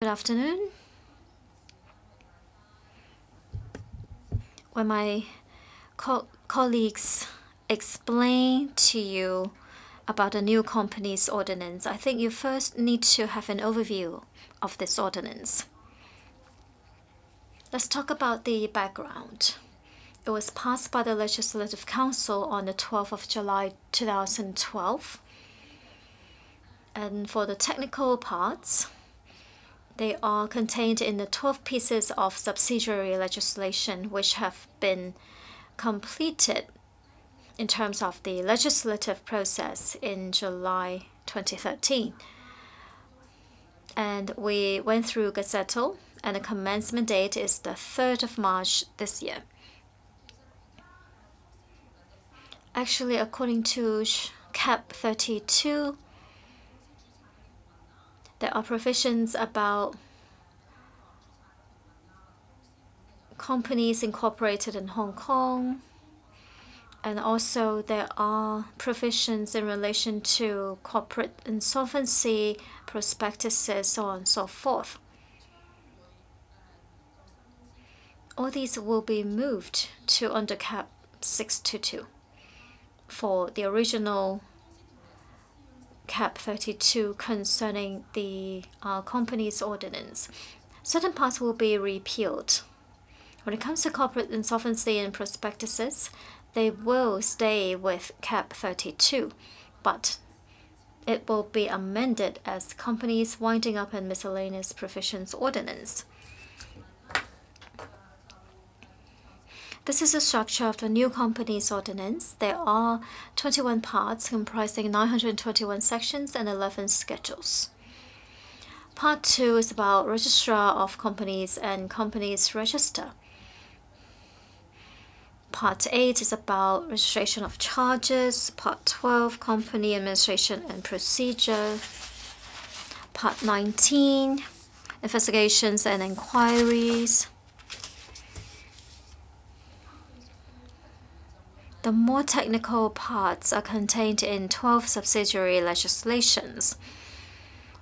Good afternoon. When my colleagues explain to you about the new company's ordinance, I think you first need to have an overview of this ordinance. Let's talk about the background. It was passed by the Legislative Council on the 12th of July 2012. And for the technical parts, they are contained in the 12 pieces of subsidiary legislation which have been completed in terms of the legislative process in July 2013. And we went through Gazettal, and the commencement date is the 3rd of March this year. Actually, according to Cap 32, there are provisions about companies incorporated in Hong Kong, and also there are provisions in relation to corporate insolvency, prospectuses, so on and so forth. All these will be moved to under Cap 622 for the original Cap 32 concerning the company's ordinance. Certain parts will be repealed. When it comes to corporate insolvency and prospectuses, they will stay with Cap 32, but it will be amended as Companies Winding Up and Miscellaneous Provisions Ordinance. This is the structure of the new company's ordinance. There are 21 parts comprising 921 sections and 11 schedules. Part 2 is about registrar of companies and companies register. Part 8 is about registration of charges. Part 12, company administration and procedure. Part 19, investigations and inquiries. The more technical parts are contained in 12 subsidiary legislations.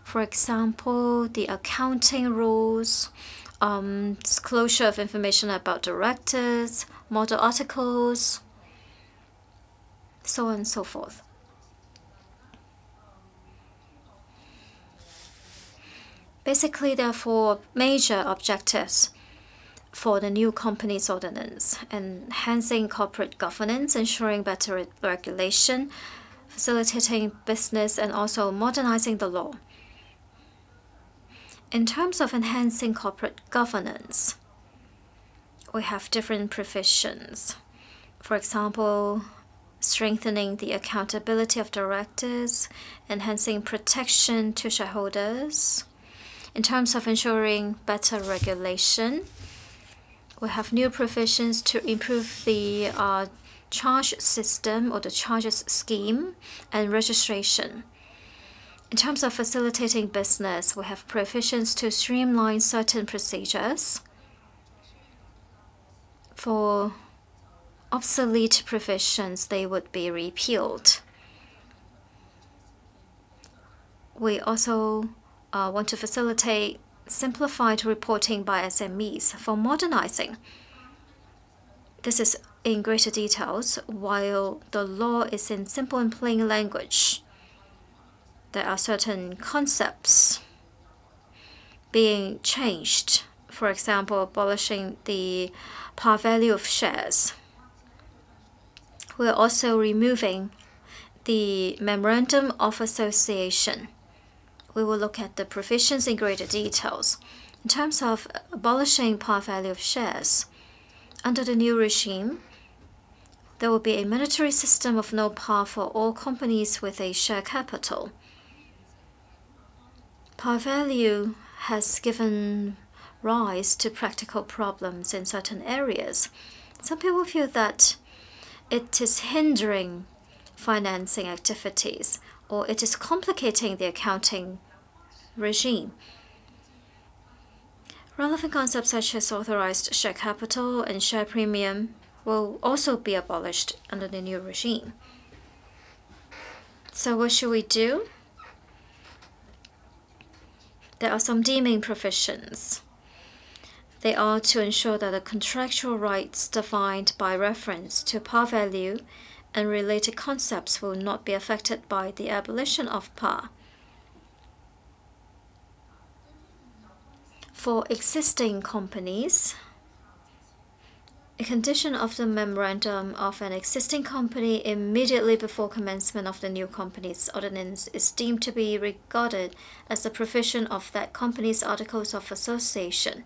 For example, the accounting rules, disclosure of information about directors, model articles, so on and so forth. Basically, there are 4 major objectives for the new company's ordinance: enhancing corporate governance, ensuring better regulation, facilitating business, and also modernizing the law. In terms of enhancing corporate governance, we have different provisions. For example, strengthening the accountability of directors, enhancing protection to shareholders. In terms of ensuring better regulation, we have new provisions to improve the charge system or the charges scheme and registration. In terms of facilitating business, we have provisions to streamline certain procedures. For obsolete provisions, they would be repealed. We also want to facilitate simplified reporting by SMEs for modernizing. This is in greater details, while the law is in simple and plain language. There are certain concepts being changed. For example, abolishing the par value of shares. We are also removing the Memorandum of Association. We will look at the provisions in greater details. In terms of abolishing par value of shares, under the new regime, there will be a monetary system of no par for all companies with a share capital. Par value has given rise to practical problems in certain areas. Some people feel that it is hindering financing activities, or it is complicating the accounting regime. Relevant concepts such as authorized share capital and share premium will also be abolished under the new regime. So what should we do? there are some deeming provisions. They are to ensure that the contractual rights defined by reference to par value and related concepts will not be affected by the abolition of par. For existing companies, a condition of the memorandum of an existing company immediately before commencement of the new company's ordinance is deemed to be regarded as a provision of that company's articles of association,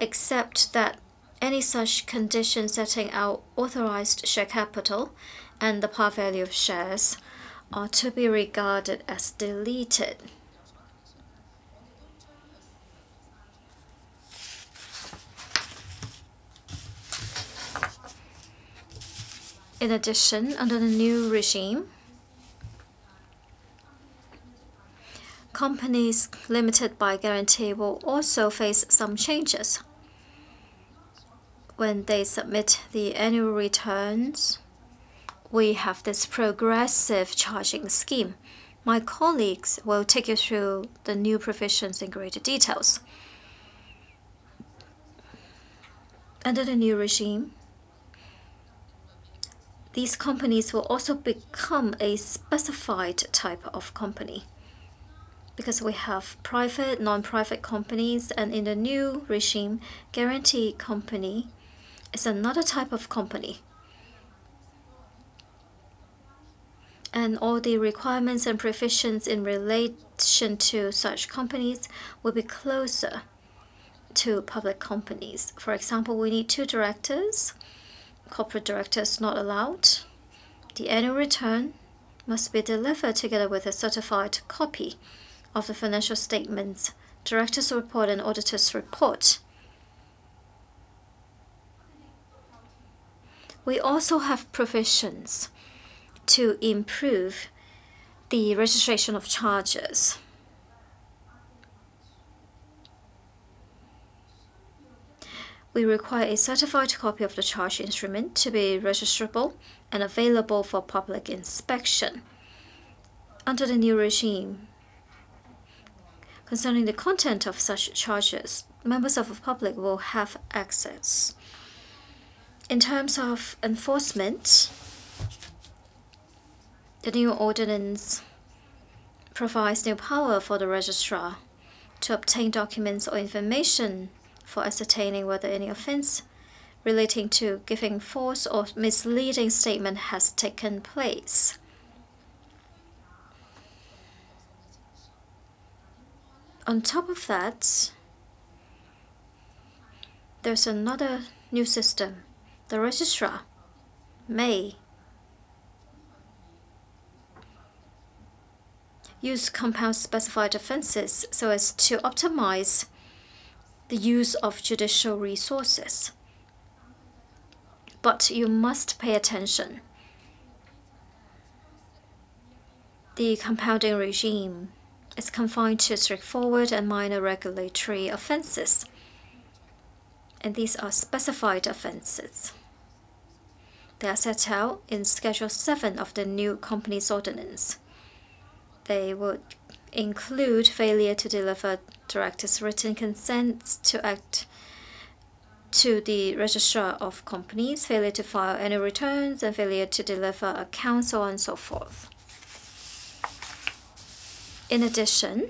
except that any such condition setting out authorized share capital and the par value of shares are to be regarded as deleted. In addition, under the new regime, companies limited by guarantee will also face some changes. When they submit the annual returns, we have this progressive charging scheme. My colleagues will take you through the new provisions in greater details. Under the new regime, these companies will also become a specified type of company, because we have private, non-private companies, and in the new regime, guarantee company is another type of company. And all the requirements and provisions in relation to such companies will be closer to public companies. For example, we need 2 directors. Corporate directors not allowed. The annual return must be delivered together with a certified copy of the financial statements, director's report, and auditor's report. We also have provisions to improve the registration of charges. We require a certified copy of the charge instrument to be registrable and available for public inspection. Under the new regime, concerning the content of such charges, members of the public will have access. In terms of enforcement, the new ordinance provides new power for the registrar to obtain documents or information for ascertaining whether any offense relating to giving false or misleading statement has taken place. On top of that, there's another new system. The registrar may use compound specified offenses so as to optimize the use of judicial resources. But you must pay attention. The compounding regime is confined to straightforward and minor regulatory offenses, and these are specified offenses. They are set out in Schedule 7 of the new Companies Ordinance. They would include failure to deliver directors' written consents to act to the registrar of companies, failure to file annual returns, and failure to deliver accounts, so on and so forth. In addition,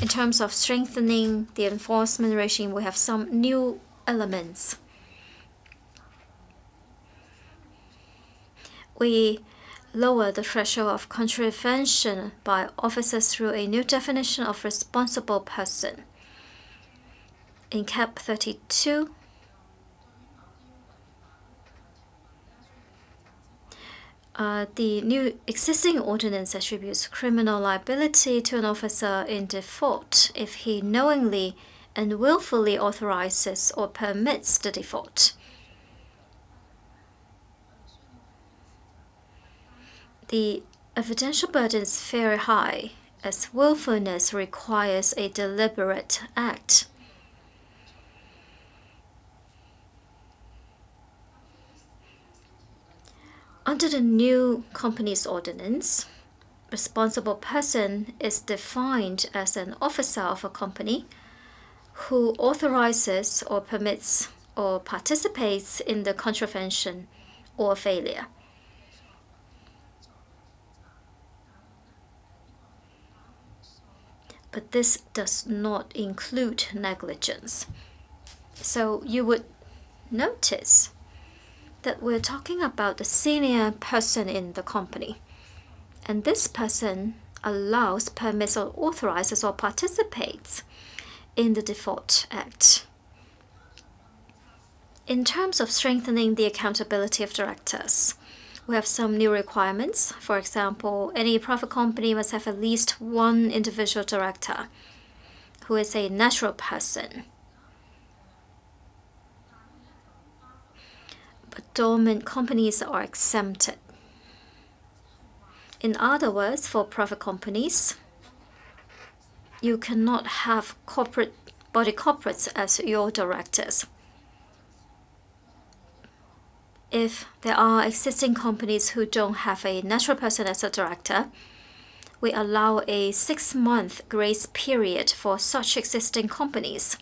in terms of strengthening the enforcement regime, we have some new elements. We lower the threshold of contravention by officers through a new definition of responsible person. In Cap 32, the new existing ordinance attributes criminal liability to an officer in default if he knowingly and willfully authorizes or permits the default. The evidential burden is very high, as willfulness requires a deliberate act. Under the new Companies Ordinance, responsible person is defined as an officer of a company who authorizes or permits or participates in the contravention or failure. But this does not include negligence. So you would notice that we're talking about the senior person in the company. And this person allows, permits, or authorizes or participates in the default act. In terms of strengthening the accountability of directors, we have some new requirements. For example, any private company must have at least one individual director who is a natural person. But dormant companies are exempted. In other words, for private companies, you cannot have body corporates as your directors. If there are existing companies who don't have a natural person as a director, we allow a 6-month grace period for such existing companies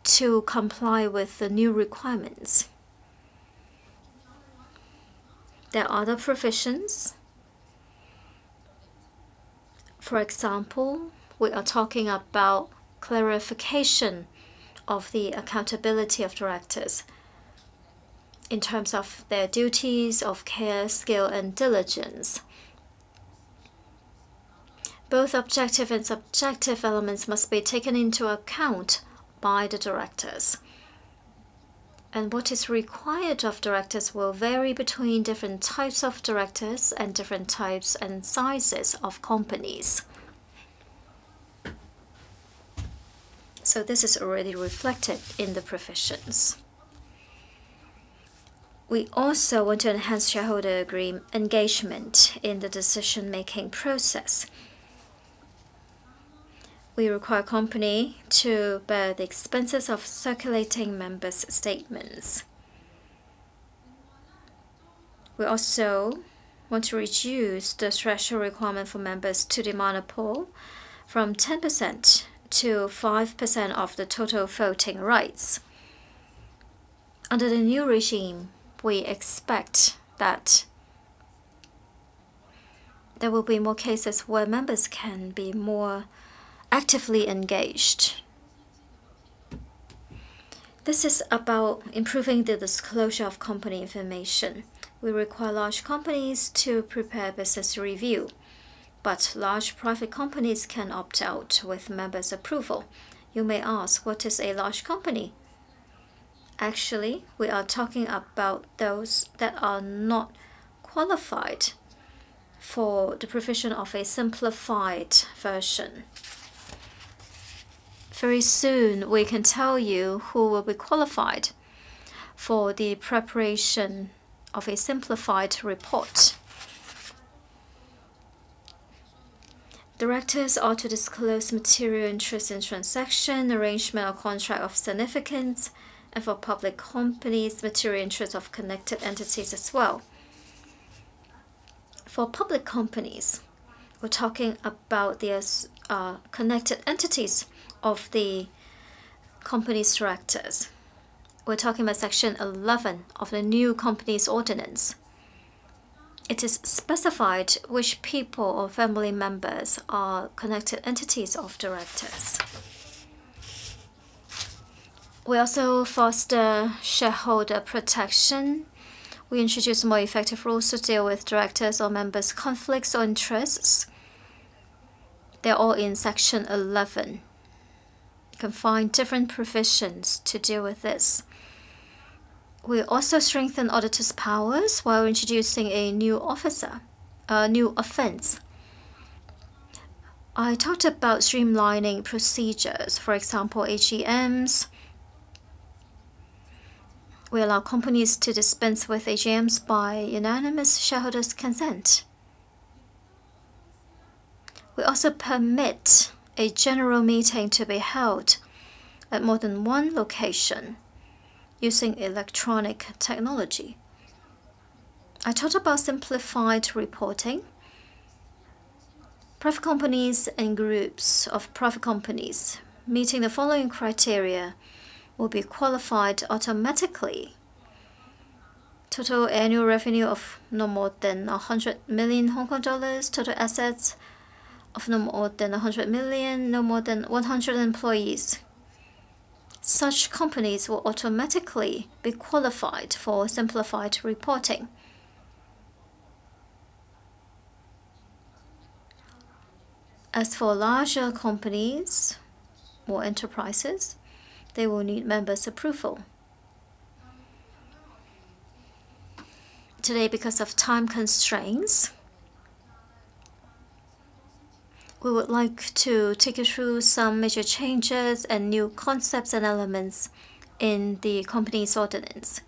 to comply with the new requirements. There are other provisions. For example, we are talking about clarification of the accountability of directors in terms of their duties of care, skill, and diligence. Both objective and subjective elements must be taken into account by the directors. And what is required of directors will vary between different types of directors and different types and sizes of companies. So this is already reflected in the provisions. We also want to enhance shareholder engagement in the decision-making process. We require a company to bear the expenses of circulating members' statements. We also want to reduce the threshold requirement for members to demand a poll from 10% to 5% of the total voting rights. Under the new regime, we expect that there will be more cases where members can be more actively engaged. This is about improving the disclosure of company information. We require large companies to prepare business review, but large private companies can opt out with members' approval. You may ask, what is a large company? Actually, we are talking about those that are not qualified for the provision of a simplified version. Very soon, we can tell you who will be qualified for the preparation of a simplified report. Directors are to disclose material interest in transaction, arrangement, or contract of significance, and for public companies, material interest of connected entities as well. For public companies, we're talking about the connected entities of the company's directors. We're talking about Section 11 of the new Companies Ordinance. It is specified which people or family members are connected entities of directors. We also foster shareholder protection. We introduce more effective rules to deal with directors or members' conflicts or interests. They're all in Section 11. You can find different provisions to deal with this. We also strengthen auditors' powers while introducing a new offense. I talked about streamlining procedures, for example, AGMs. We allow companies to dispense with AGMs by unanimous shareholders' consent. We also permit a general meeting to be held at more than one location using electronic technology. I talked about simplified reporting. Private companies and groups of private companies meeting the following criteria will be qualified automatically. Total annual revenue of no more than 100 million Hong Kong dollars, total assets of no more than 100 million, no more than 100 employees. Such companies will automatically be qualified for simplified reporting. As for larger companies or enterprises, they will need members' approval. Today, because of time constraints, we would like to take you through some major changes and new concepts and elements in the company's ordinance.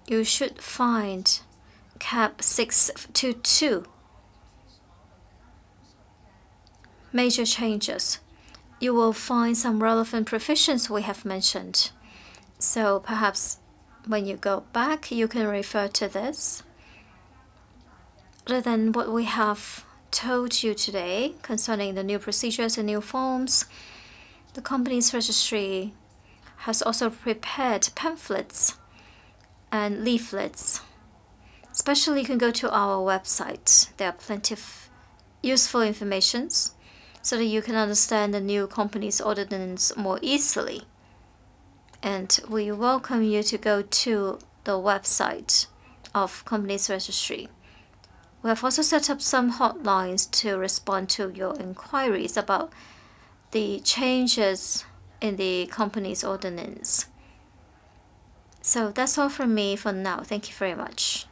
You should find Cap 622. Major changes. You will find some relevant provisions we have mentioned. So perhaps when you go back, you can refer to this. Other than what we have told you today concerning the new procedures and new forms, the company's registry has also prepared pamphlets and leaflets. Especially, you can go to our website. There are plenty of useful information so that you can understand the new company's ordinance more easily. And we welcome you to go to the website of company's registry. We have also set up some hotlines to respond to your inquiries about the changes in the company's ordinance. So that's all from me for now. Thank you very much.